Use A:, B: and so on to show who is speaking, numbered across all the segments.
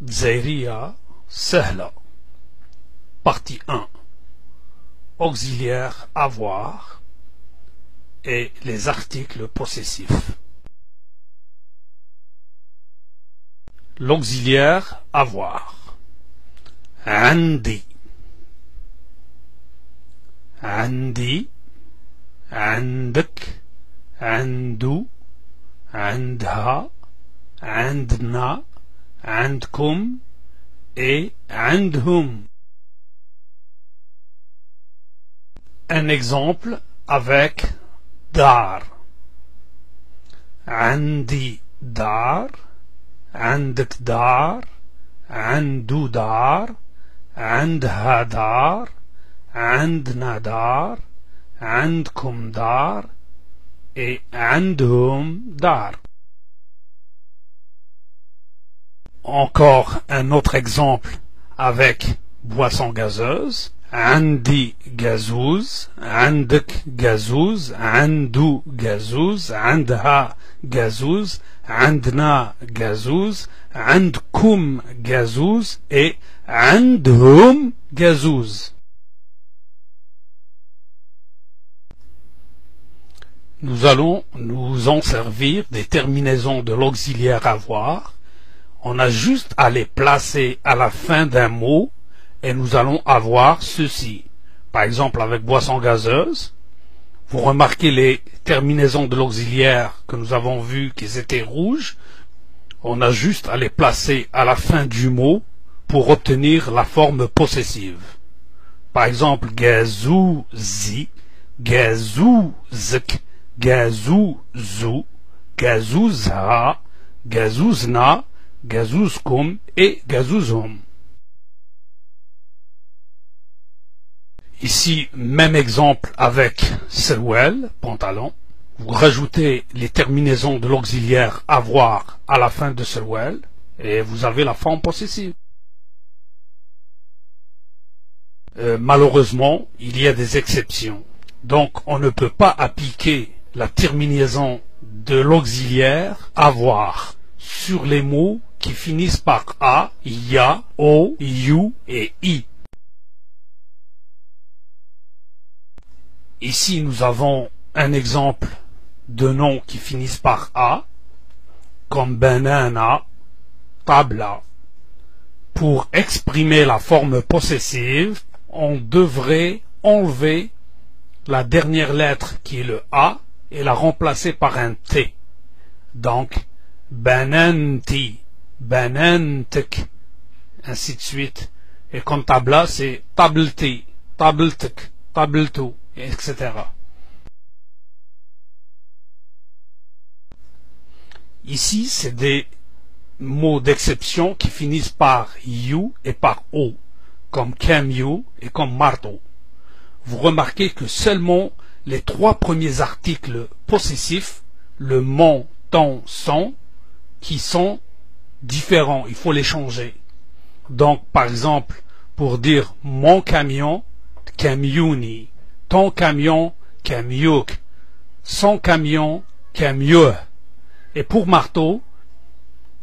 A: Dzairiya Sahla. Partie 1. Auxiliaire avoir et les articles possessifs. L'auxiliaire avoir. عندي عندي عندك عنده عندها عندنا عندكم et عندهم. Un exemple avec dar. عندي دار عندك دار عنده دار عندها دار عندنا دار عندكم دار et عندهم دار. Encore un autre exemple avec boisson gazeuse. عندي جازوز عندك جازوز عنده جازوز عندها جازوز عندنا جازوز عندكم جازوز et عندهم جازوز. Nous allons nous en servir des terminaisons de l'auxiliaire avoir. On a juste à les placer à la fin d'un mot et nous allons avoir ceci. Par exemple, avec boisson gazeuse, vous remarquez les terminaisons de l'auxiliaire que nous avons vu qu'ils étaient rouges. On a juste à les placer à la fin du mot pour obtenir la forme possessive. Par exemple, gazouzi, gazouzk, gazouzou, gazouzha, gazouzna, gazouzkum et gazouzhum. Ici, même exemple avec serwel, pantalon. Vous rajoutez les terminaisons de l'auxiliaire avoir à la fin de serwel et vous avez la forme possessive. Malheureusement, il y a des exceptions. Donc, on ne peut pas appliquer la terminaison de l'auxiliaire avoir sur les mots qui finissent par a, ya, o, you et i. Ici, nous avons un exemple de noms qui finissent par a, comme banana, tabla. Pour exprimer la forme possessive, on devrait enlever la dernière lettre qui est le a et la remplacer par un t. Donc, bananti, banantek, ainsi de suite. Et comme tabla, c'est tablti, tabltek, tabltu, etc. Ici, c'est des mots d'exception qui finissent par you et par o, comme camion et comme marteau. Vous remarquez que seulement les trois premiers articles possessifs, le mon, ton, son, qui sont différents, il faut les changer. Donc, par exemple, pour dire mon camion, camioni, ton camion, camiouk, son camion, camio. Et pour marteau,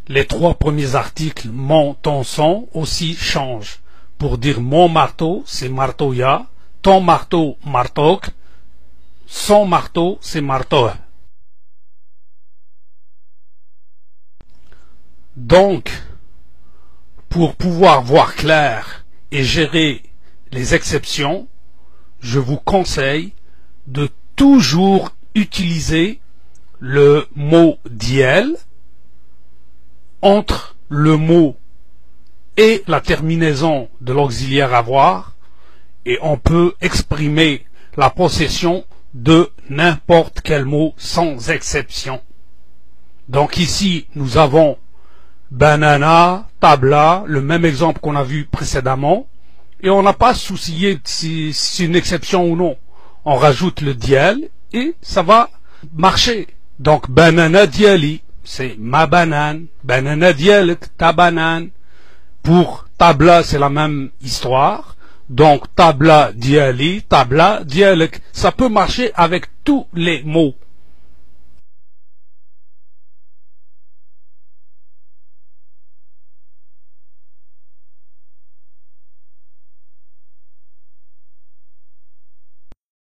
A: les trois premiers articles mon, ton, son aussi changent. Pour dire mon marteau, c'est martoya, ton marteau, martok, son marteau, c'est marteau. Donc, pour pouvoir voir clair et gérer les exceptions, je vous conseille de toujours utiliser le mot diel entre le mot et la terminaison de l'auxiliaire avoir et on peut exprimer la possession de n'importe quel mot sans exception. Donc ici, nous avons banana, tabla, le même exemple qu'on a vu précédemment, et on n'a pas soucié si c'est une exception ou non. On rajoute le diel et ça va marcher. Donc banana diali, c'est ma banane, banana dialek, ta banane. Pour tabla, c'est la même histoire. Donc tabla diali, tabla dialek. Ça peut marcher avec tous les mots.